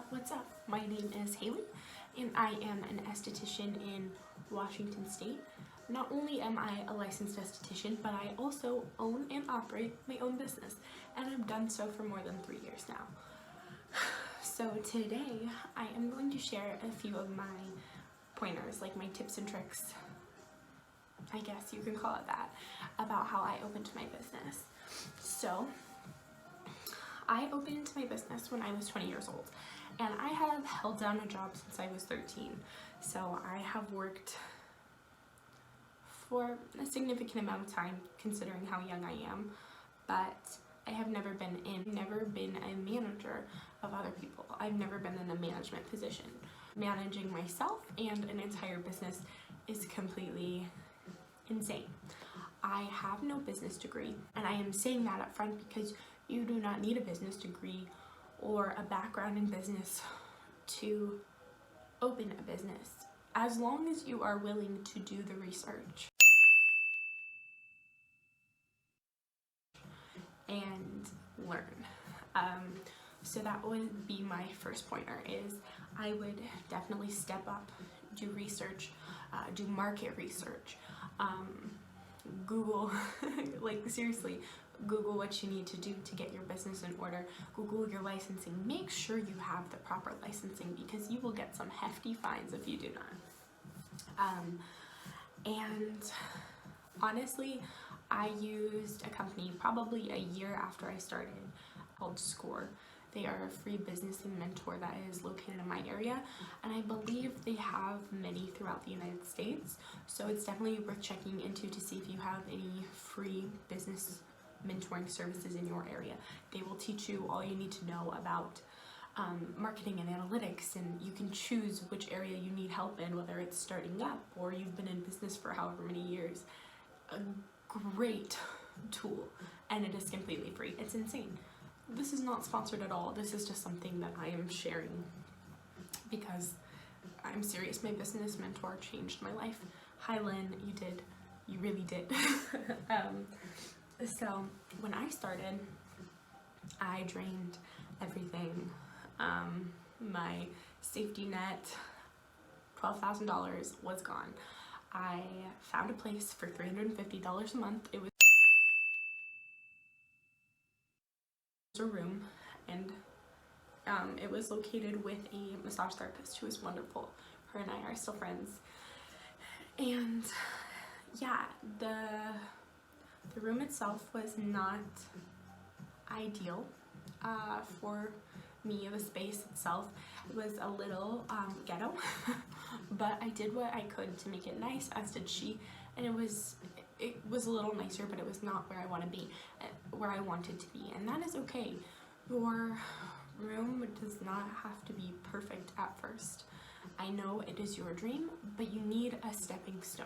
What's up? My name is Haley, and I am an esthetician in Washington State. Not only am I a licensed esthetician, but I also own and operate my own business, and I've done so for more than 3 years now. So today, I am going to share a few of my pointers, like my tips and tricks, I guess you can call it that, about how I opened my business. So, I opened my business when I was 20 years old, and I have held down a job since I was 13. So I have worked for a significant amount of time considering how young I am, but I have never been a manager of other people. I've never been in a management position. Managing myself and an entire business is completely insane. I have no business degree, and I am saying that up front because you do not need a business degree or a background in business to open a business, as long as you are willing to do the research and learn. So that would be my first pointer, is I would definitely step up, do research, do market research, Google, like seriously, Google what you need to do to get your business in order. Google your licensing. Make sure you have the proper licensing, because you will get some hefty fines if you do not. And honestly, I used a company probably a year after I started called Score. They are a free business and mentor that is located in my area, and I believe they have many throughout the United States. So it's definitely worth checking into to see if you have any free business mentoring services in your area. They will teach you all you need to know about marketing and analytics, and you can choose which area you need help in, whether it's starting up or you've been in business for however many years. A great tool, and it is completely free. It's insane. This is not sponsored at all. This is just something that I am sharing because I'm serious. My business mentor changed my life. Hi Lynn, you really did. So when I started, I drained everything. My safety net, $12,000 was gone. I found a place for $350 a month. It was a room, and it was located with a massage therapist who was wonderful. Her and I are still friends. And yeah, the room itself was not ideal for me. The space itself was a little ghetto, but I did what I could to make it nice, as did she, and it was a little nicer, but it was not where I wanted to be, and that is okay. Your room does not have to be perfect at first. I know it is your dream, but you need a stepping stone,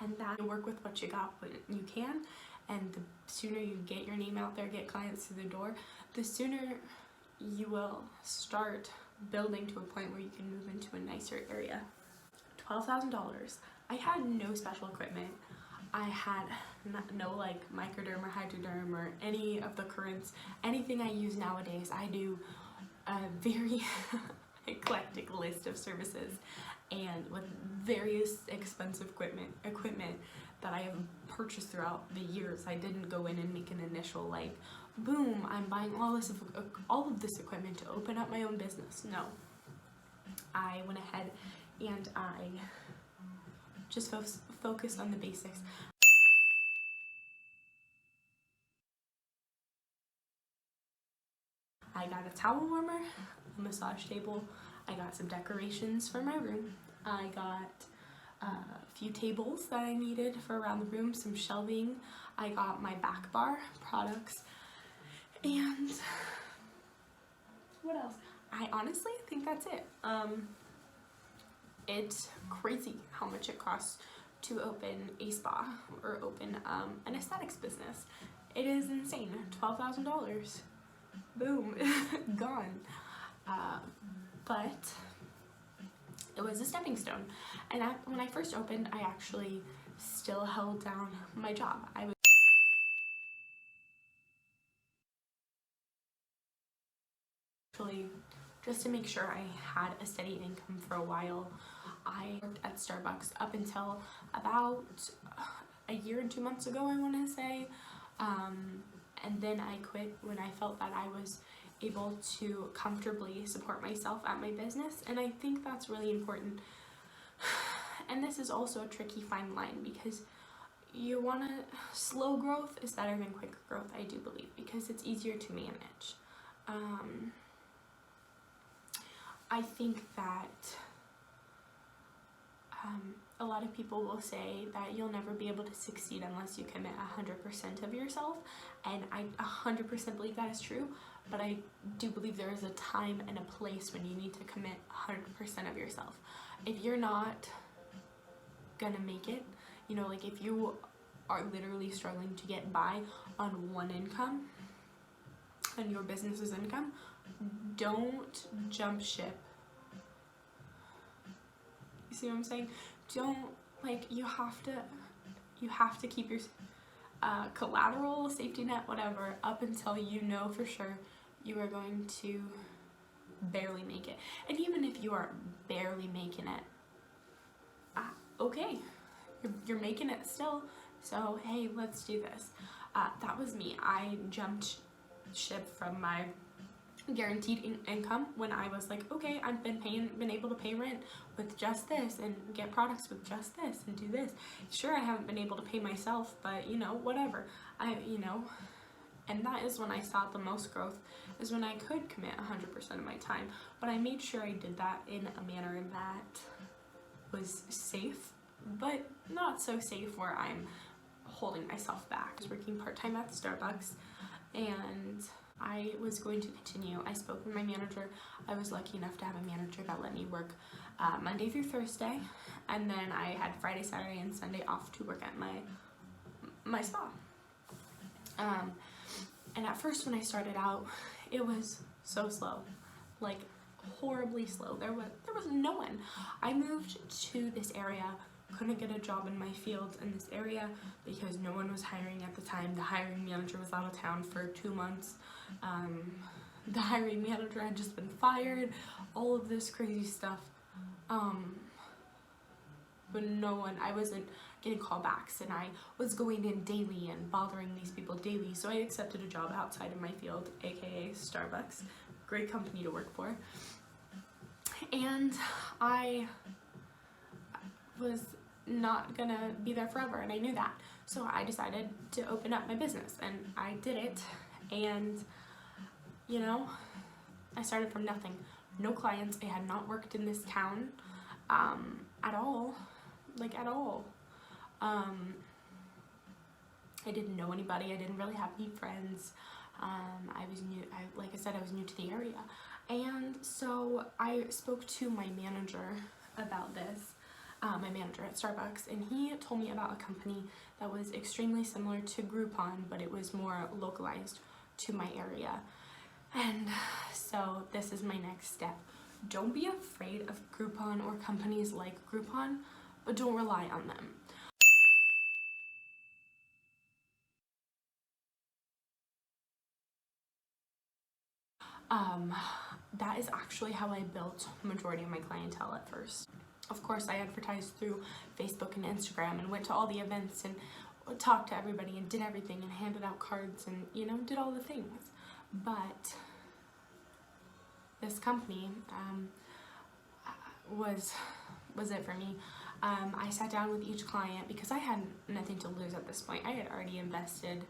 and that you work with what you got when you can, and the sooner you get your name out there, get clients through the door, the sooner you will start building to a point where you can move into a nicer area. $12,000. I had no special equipment. I had no like microderm or hydroderm or any of the currents, anything I use nowadays. I do a very eclectic list of services, and with various expensive equipment that I have purchased throughout the years. I didn't go in and make an initial like, boom, I'm buying all of this equipment to open up my own business. No, I went ahead and I just focused on the basics. I got a towel warmer, a massage table, I got some decorations for my room, I got a few tables that I needed for around the room, some shelving, I got my back bar products, and what else? I honestly think that's it. It's crazy how much it costs to open a spa or open an aesthetics business. It is insane. $12,000. Boom, gone. But it was a stepping stone. And when I first opened, I actually still held down my job. I was actually just to make sure I had a steady income for a while. I worked at Starbucks up until about a year and 2 months ago, I want to say, and then I quit when I felt that I was able to comfortably support myself at my business, and I think that's really important. And this is also a tricky fine line, because you want to, slow growth is better than quick growth, I do believe, because it's easier to manage. I think that a lot of people will say that you'll never be able to succeed unless you commit 100% of yourself, and I 100% believe that is true, but I do believe there is a time and a place when you need to commit 100% of yourself. If you're not gonna make it, you know, like if you are literally struggling to get by on one income, on your business's income, don't jump ship. You see what I'm saying? Don't, like, you have to keep your collateral, safety net, whatever, up until you know for sure you are going to barely make it. And even if you are barely making it, okay, you're making it still, so hey, let's do this. That was me. I jumped ship from my guaranteed income when I was like, okay, I've been able to pay rent with just this and get products with just this and do this. Sure, I haven't been able to pay myself, but you know, whatever. And that is when I saw the most growth, is when I could commit 100% of my time. But I made sure I did that in a manner that was safe, but not so safe where I'm holding myself back. I was working part-time at Starbucks, and I was going to continue. I spoke with my manager. I was lucky enough to have a manager that let me work Monday through Thursday, and then I had Friday, Saturday, and Sunday off to work at my spa. And at first when I started out, it was so slow, like horribly slow. There was no one. I moved to this area, couldn't get a job in my field in this area because no one was hiring at the time. The hiring manager was out of town for 2 months. The hiring manager had just been fired, all of this crazy stuff. But no one, I wasn't getting callbacks, and I was going in daily and bothering these people daily, so I accepted a job outside of my field, aka Starbucks. Great company to work for. And I was not gonna be there forever, and I knew that. So I decided to open up my business, and I did it. And you know, I started from nothing. No clients. I had not worked in this town at all. Like at all. I didn't know anybody. I didn't really have any friends. I was new. Like I said, I was new to the area. And so I spoke to my manager about this, my manager at Starbucks, and he told me about a company that was extremely similar to Groupon, but it was more localized to my area. And so this is my next step. Don't be afraid of Groupon or companies like Groupon, but don't rely on them. That is actually how I built majority of my clientele at first. Of course, I advertised through Facebook and Instagram and went to all the events and talked to everybody and did everything and handed out cards and, you know, did all the things. But this company was it for me. I sat down with each client because I had nothing to lose at this point. I had already invested,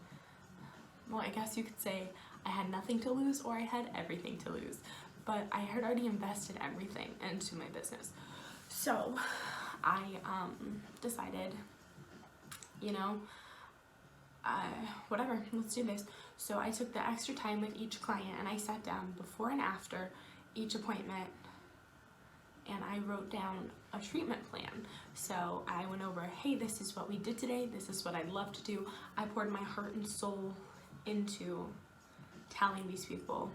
well, I guess you could say I had nothing to lose or I had everything to lose. But I had already invested everything into my business. So I decided, you know, whatever, let's do this. So I took the extra time with each client and I sat down before and after each appointment and I wrote down a treatment plan. So I went over, hey, this is what we did today. This is what I'd love to do. I poured my heart and soul into telling these people,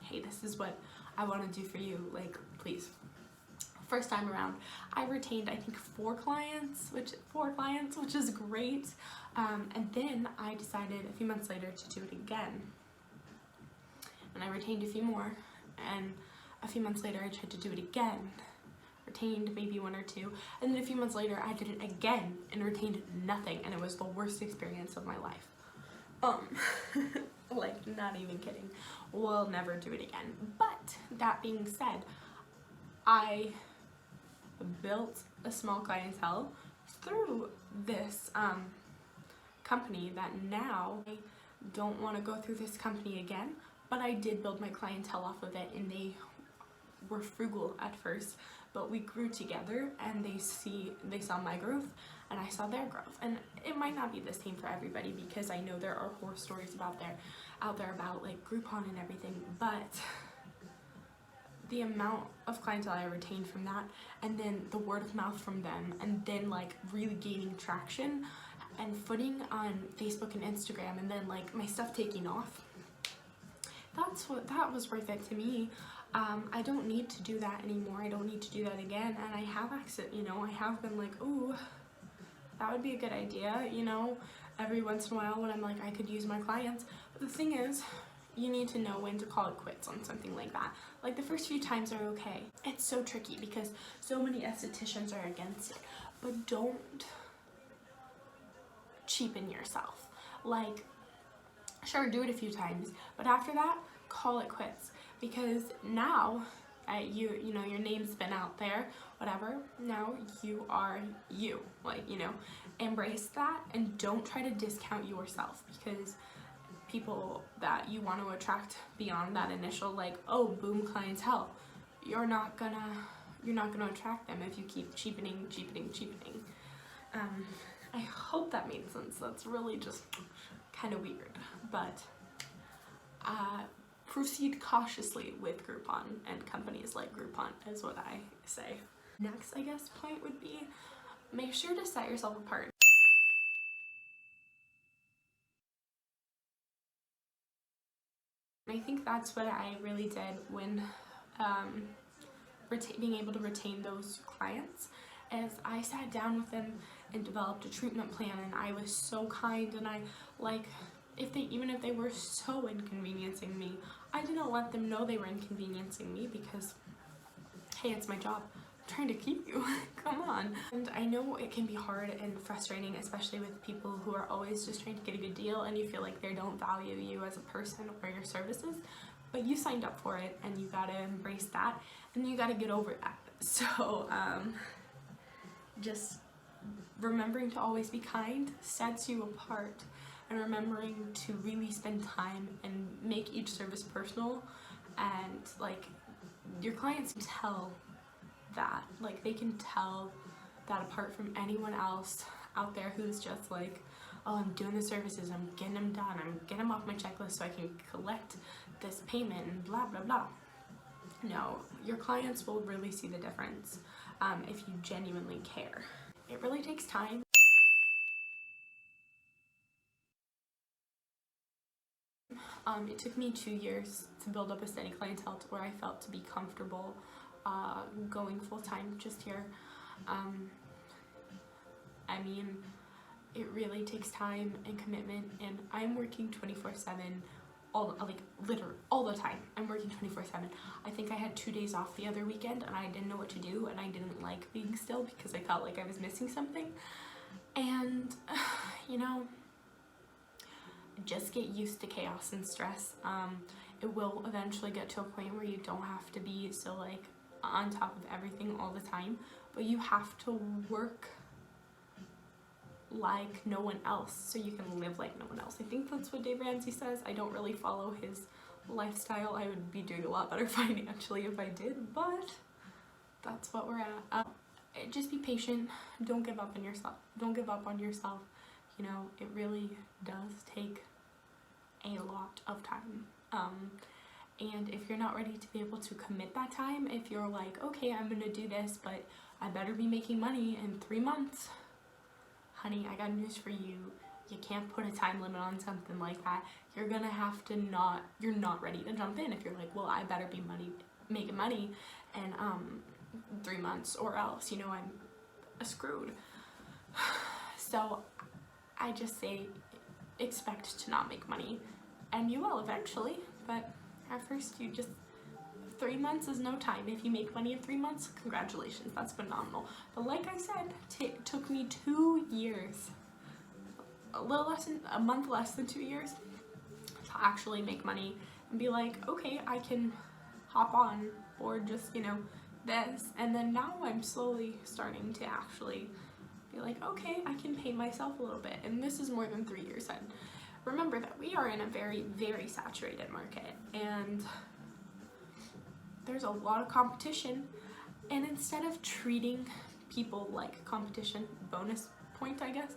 hey, this is what I want to do for you. Like, please. First time around, I retained, I think, 4 clients, which is great. And then I decided a few months later to do it again. And I retained a few more. And a few months later I tried to do it again, retained maybe 1 or 2, and then a few months later I did it again and retained nothing, and it was the worst experience of my life. Like, not even kidding. We'll never do it again. But that being said, I built a small clientele through this company that now I don't want to go through this company again, but I did build my clientele off of it, and they were frugal at first, but we grew together, and they saw my growth and I saw their growth. And it might not be the same for everybody, because I know there are horror stories out there about like Groupon and everything, but the amount of clientele I retained from that, and then the word of mouth from them, and then like really gaining traction and footing on Facebook and Instagram, and then like my stuff taking off, that was worth it to me. I don't need to do that anymore. I don't need to do that again. And I have I have been like, ooh, that would be a good idea, every once in a while when I'm like, I could use my clients. But the thing is, you need to know when to call it quits on something like that. Like, the first few times are okay. It's so tricky because so many estheticians are against it. But don't cheapen yourself. Like, sure, do it a few times, but after that, call it quits. Because now, your name's been out there, whatever, now you are you. Like, embrace that, and don't try to discount yourself, because people that you want to attract beyond that initial, like, oh, boom clientele, you're not gonna attract them if you keep cheapening. I hope that made sense. That's really just kind of weird, but proceed cautiously with Groupon and companies like Groupon is what I say. Next, I guess, point would be, make sure to set yourself apart. I think that's what I really did when being able to retain those clients, is I sat down with them and developed a treatment plan, and I was so kind, and I, like, even if they were so inconveniencing me, I didn't let them know they were inconveniencing me, because, hey, it's my job. I'm trying to keep you. Come on. And I know it can be hard and frustrating, especially with people who are always just trying to get a good deal, and you feel like they don't value you as a person or your services, but you signed up for it, and you gotta embrace that, and you gotta get over that. So, just remembering to always be kind sets you apart, and remembering to really spend time and make each service personal, and like, your clients tell that, like, they can tell that apart from anyone else out there who's just like, oh, I'm doing the services, I'm getting them done, I'm getting them off my checklist so I can collect this payment and blah blah blah. No, your clients will really see the difference if you genuinely care. It really takes time. It took me 2 years to build up a steady clientele to where I felt to be comfortable going full-time just here. I mean, it really takes time and commitment, and I'm working 24/7, literally all the time. I'm working 24/7. I think I had 2 days off the other weekend, and I didn't know what to do, and I didn't like being still because I felt like I was missing something. And just get used to chaos and stress. It will eventually get to a point where you don't have to be so like on top of everything all the time, but you have to work like no one else so you can live like no one else. I think that's what Dave Ramsey says. I don't really follow his lifestyle. I would be doing a lot better financially if I did, but that's what we're at. Just be patient. Don't give up on yourself. Don't give up on yourself. It really does take a lot of time. And if you're not ready to be able to commit that time, if you're like, okay, I'm gonna do this, but I better be making money in 3 months, honey, I got news for you. You can't put a time limit on something like that. You're gonna have to you're not ready to jump in if you're like, well, I better be making money in 3 months, or else, I'm screwed. So I just say, expect to not make money, and you will eventually, but at first you just 3 months is no time. If you make money in 3 months, congratulations, that's phenomenal. But like I said, it took me 2 years, a month less than 2 years, to actually make money and be like, okay, I can hop on board just, you know, this. And then now I'm slowly starting to actually be like, okay, I can pay myself a little bit. And this is more than 3 years in. Remember that we are in a very, very saturated market, and there's a lot of competition. And instead of treating people like competition, bonus point, I guess,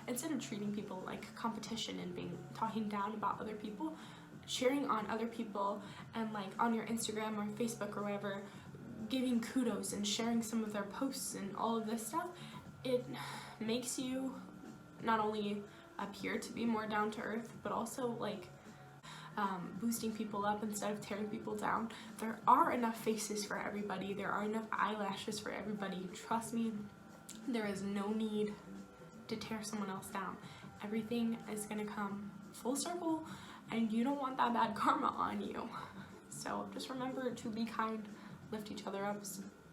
instead of treating people like competition and talking down about other people, cheering on other people, and like on your Instagram or Facebook or whatever, giving kudos and sharing some of their posts and all of this stuff, it makes you not only appear to be more down to earth, but also like boosting people up instead of tearing people down. There are enough faces for everybody. There are enough eyelashes for everybody. Trust me, there is no need to tear someone else down. Everything is gonna come full circle, and you don't want that bad karma on you. So just remember to be kind, lift each other up,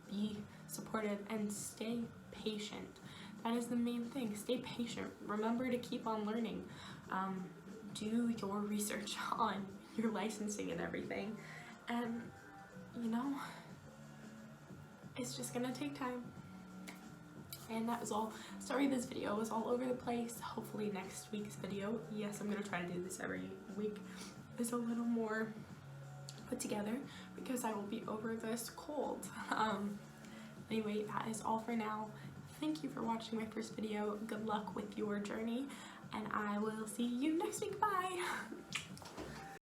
be supportive, and stay patient. That is the main thing. Stay patient. Remember to keep on learning. Do your research on your licensing and everything. And, you know, it's just gonna take time. And that was all. Sorry this video was all over the place. Hopefully next week's video, yes, I'm gonna try to do this every week, is a little more put together because I will be over this cold. Anyway, that is all for now. Thank you for watching my first video. Good luck with your journey, and I will see you next week. Bye!